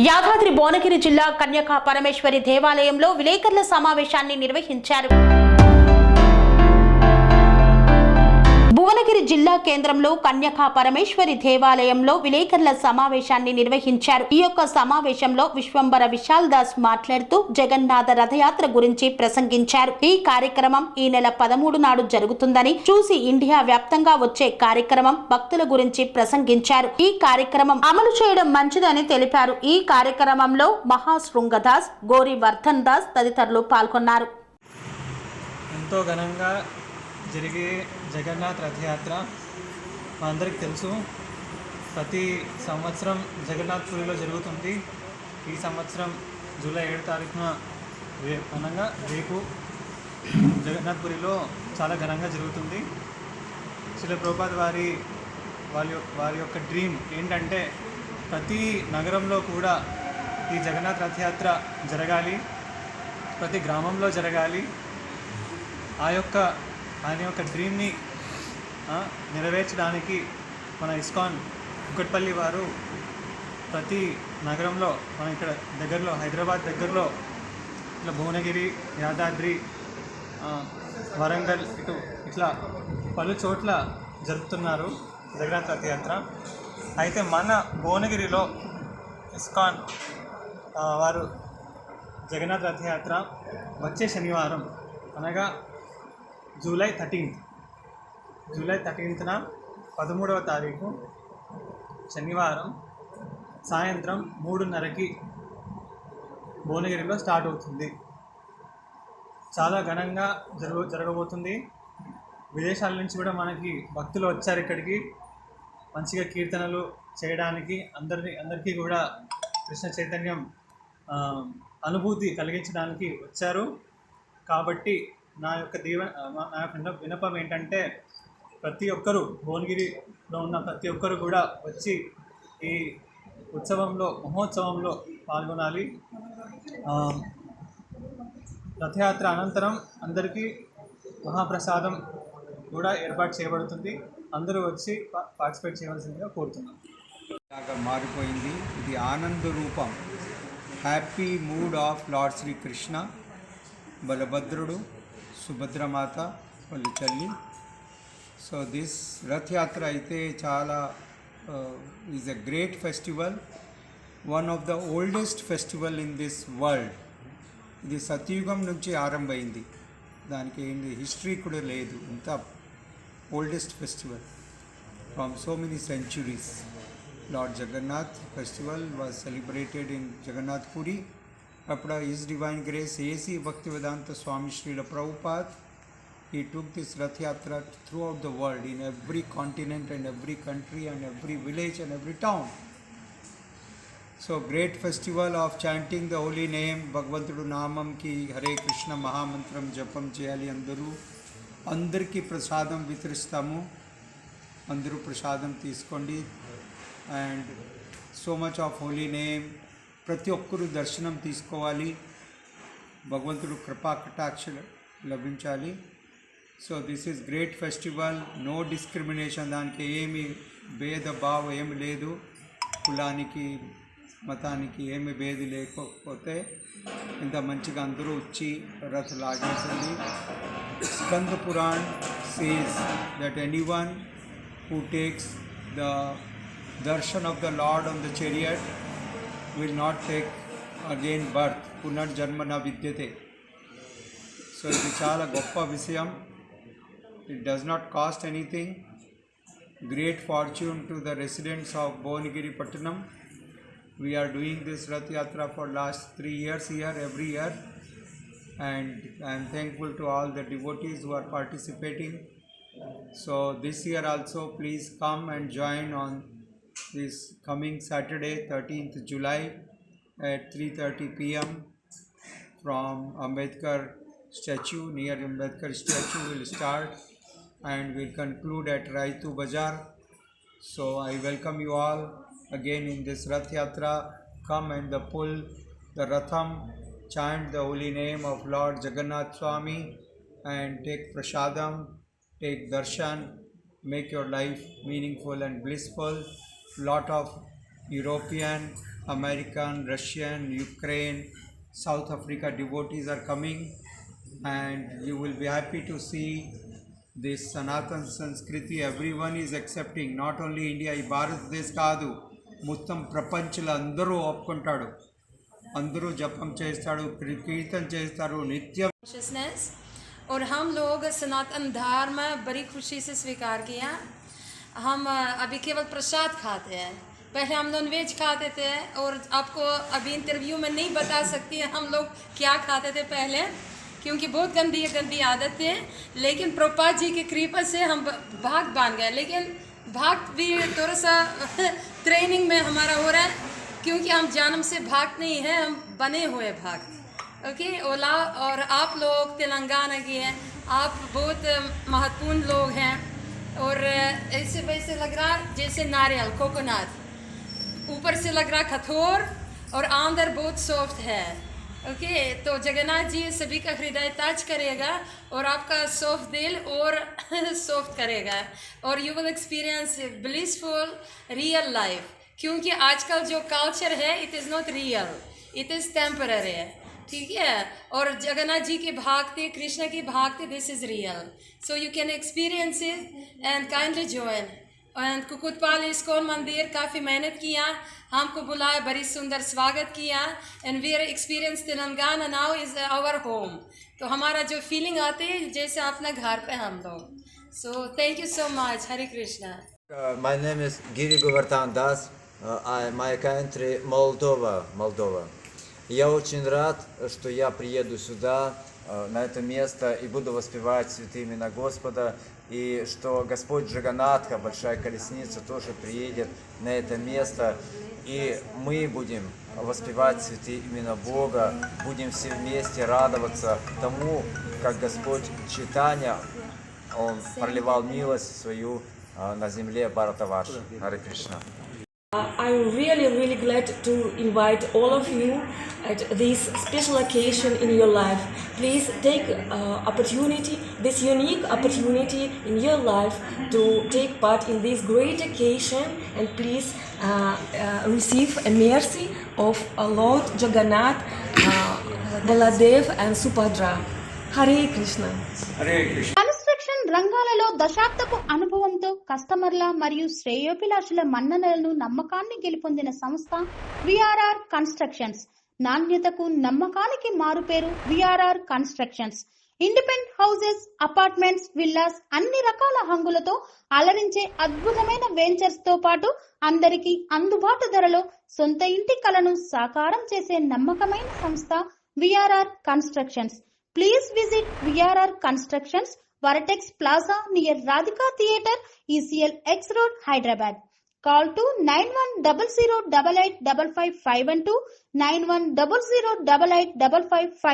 యాదాద్రి భువనగిరి జిల్లా కన్యకా పరమేశ్వరి దేవాలయంలో విలేకరుల సమావేశాన్ని నిర్వహించారు. భువనగిరి జిల్లా కేంద్రంలో కన్యకా పరమేశ్వరి దేవాలయంలో విలేకరుల సమావేశాన్ని నిర్వహించారు. ఈ యొక్క సమావేశంలో విశ్వంబర విశాల్ దాస్ మాట్లాడుతూ జగన్నాథ రథయాత్ర గురించి ప్రసంగించారు. ఈ కార్యక్రమం ఈ నెల 13 నాడు జరుగుతుందని, చూసి ఇండియా వ్యాప్తంగా వచ్చే కార్యక్రమం భక్తుల గురించి ప్రసంగించారు. ఈ కార్యక్రమం అమలు చేయడం మంచిదని తెలిపారు. ఈ కార్యక్రమంలో మహాశృంగదాస్, గోరి వర్ధన్ దాస్ తదితరులు పాల్గొన్నారు. ఎంతో ఘనంగా జరిగే జగన్నాథ్ రథయాత్ర మనందరికీ తెలుసు. ప్రతి సంవత్సరం జగన్నాథ్పురిలో జరుగుతుంది. ఈ సంవత్సరం జూలై 7 తారీఖున అనగా రేపు జగన్నాథ్పురిలో చాలా ఘనంగా జరుగుతుంది. శిల ప్రభుపాద వారి యొక్క డ్రీమ్ ఏంటంటే ప్రతి నగరంలో కూడా ఈ జగన్నాథ్ రథయాత్ర జరగాలి, ప్రతి గ్రామంలో జరగాలి. ఆయన యొక్క డ్రీమ్ని నెరవేర్చడానికి మన ఇస్కాన్ కుకట్పల్లి వారు ప్రతి నగరంలో, మన ఇక్కడ దగ్గరలో హైదరాబాద్ దగ్గరలో ఇట్లా భువనగిరి, యాదాద్రి, వరంగల్ ఇట్లా పలు చోట్ల జరుపుతున్నారు జగన్నాథ్ రథయాత్ర. అయితే మన భువనగిరిలో ఇస్కాన్ వారు జగన్నాథ్ రథయాత్ర వచ్చే శనివారం అనగా జూలై 13న 13వ తారీఖు శనివారం సాయంత్రం 3:30కి భువనగిరిలో స్టార్ట్ అవుతుంది. చాలా ఘనంగా జరగబోతుంది. విదేశాల నుంచి కూడా మనకి భక్తులు వచ్చారు ఇక్కడికి మంచిగా కీర్తనలు చేయడానికి. అందరికీ కూడా కృష్ణ చైతన్యం అనుభూతి కలిగించడానికి వచ్చారు. కాబట్టి నా యొక్క విన్నపం ఏంటంటే ప్రతి ఒక్కరూ, భువనగిరిలో ఉన్న ప్రతి ఒక్కరు కూడా వచ్చి ఈ మహోత్సవంలో పాల్గొనాలి. రథయాత్ర అనంతరం అందరికీ మహాప్రసాదం కూడా ఏర్పాటు చేయబడుతుంది. అందరూ వచ్చి పార్టిసిపేట్ చేయవలసిందిగా కోరుతున్నాం. మారిపోయింది. ఇది ఆనంద రూపం, happy mood of lord Shrikrishna, బలభద్రుడు, సుభద్రమాత వాళ్ళ తల్లి. సో దిస్ రథయాత్ర అయితే చాలా is a great festival, one of the oldest festival in this world. ఇది సత్యుగం నుంచి ఆరంభమైంది, దానికి ఏంటి హిస్టరీ కూడా లేదు. ఇంత oldest festival from so many centuries. Lord Jagannath festival was celebrated in Jagannath Puri. After His Divine Grace A.C. Bhaktivedanta Swami Srila Prabhupada, he took this Rath Yatra throughout the world, in every continent and every country and every village and every town. So great festival of chanting the holy name, Bhagavantadu Namam ki Hare Krishna Mahamantram Japam cheyali andarki prasadam vitristamu, andaru prasadam teeskondi. And so much of holy name. ప్రతి ఒక్కరూ దర్శనం తీసుకోవాలి, భగవంతుడు కృపా కటాక్ష లభించాలి. So this is great festival, no discrimination. దానికి ఏమి భేదభావం ఏమి లేదు, కులానికి మతానికి ఏమి భేది లేకపోతే ఇంత మంచిగా అందరూ వచ్చి రథ లాగేసింది. Skanda Puran says that anyone who takes the darshan of the Lord on the chariot will not take again birth. Punarjanma na vidyate. So it is chala goppa visayam. It does not cost anything. Great fortune to the residents of Bhuvanagiri Pattanam. We are doing this Rath Yatra for last 3 years here, every year, and I am thankful to all the devotees who are participating. So this year also please come and join on this coming Saturday, 13th July at 3:30 p.m. from Ambedkar statue, near Ambedkar statue will start and will conclude at Raitu Bazaar. So I welcome you all again in this Rath Yatra. Come and pull the Ratham, chant the holy name of Lord Jagannath Swami and take prasadam, take darshan, make your life meaningful and blissful. Lot of European American, Russian, Ukraine, South Africa devotees are coming, and you will be happy to see this Sanatan Sanskriti. Everyone is accepting, not only India, ఈ భారతదేశ్ కాదు, మొత్తం ప్రపంచంలో అందరూ ఒప్పుకుంటాడు, అందరూ జపం చేస్తాడు, కీర్తన చేస్తారు నిత్యం. और हम लोग सनातन धर्म बड़ी खुशी से स्वीकार किया. हम अभी केवल प्रसाद खाते हैं, पहले हम नॉन वेज खाते थे और आपको अभी इंटरव्यू में नहीं बता सकती हम लोग क्या खाते थे पहले, क्योंकि बहुत गंदी आदत है. लेकिन प्रभुपाद जी की कृपा से हम भक्त बन गए. लेकिन भक्त भी थोड़ा सा ट्रेनिंग में हमारा हो रहा है, क्योंकि हम जन्म से भक्त नहीं हैं, हम बने हुए भक्त. ओके ओला, और आप लोग तेलंगाना के हैं, आप बहुत महत्वपूर्ण लोग हैं. और ऐसे वैसे लग रहा जैसे नारियल कोकोनट, ऊपर से लग रहा कठोर और अंदर बहुत सॉफ्ट है. ओके तो जगन्नाथ जी सभी का हृदय टच करेगा और आपका सॉफ्ट दिल और सॉफ्ट करेगा, और you will experience blissful real life. क्योंकि आजकल जो कल्चर है it is not real, it is temporary. ठीक है, और जगन्नाथ जी की भक्ति, कृष्ण की भक्ति, this is real. So you can experience it and kindly join. And Kukatpally ISKCON मंदिर काफ़ी मेहनत किया, हमको बुलाया, बड़ी सुंदर स्वागत किया. And we are experience Telangana now is our home. तो हमारा जो फीलिंग आती है जैसे अपना घर पे हम लोग. So thank you so much. Hare Krishna. My name is Giri Govardhan Das. My country Moldova. Я очень рад, что я приеду сюда, на это место, и буду воспевать святые имена Господа, и что Господь Джаганатха, Большая Колесница, тоже приедет на это место, и мы будем воспевать святые имена Бога, будем все вместе радоваться тому, как Господь Чайтанья, Он проливал милость свою на земле Бхаратаварши. Харе Кришна. I'm really glad to invite all of you at this special occasion in your life. Please take this unique opportunity in your life to take part in this great occasion, and please receive a mercy of Lord Jagannath, Baladev and Subhadra. Hare Krishna. Hare Krishna. Construction రంగాలలో దశాబ్దపు అనుభవంతో కస్టమర్ల మరియు శ్రేయోభిలాషుల మన్ననలను, నమ్మకాన్ని గెలుపొందిన సంస్థ VRR constructions. నాణ్యతకు, నమ్మకానికి మారుపేరు VRR constructions. Independent houses, apartments, villas, అన్ని రకాల హంగులతో అలరించే అద్భుతమైన వెంచర్స్ తో పాటు అందరికీ అందుబాటు ధరలో సొంత ఇంటి కలను సాకారం చేసే నమ్మకమైన సంస్థ VRR constructions. Please visit VRR Constructions, Varatex Plaza near Radhika Theatre, ECL X Road, Hyderabad. Call to 9100885552, 9100885559.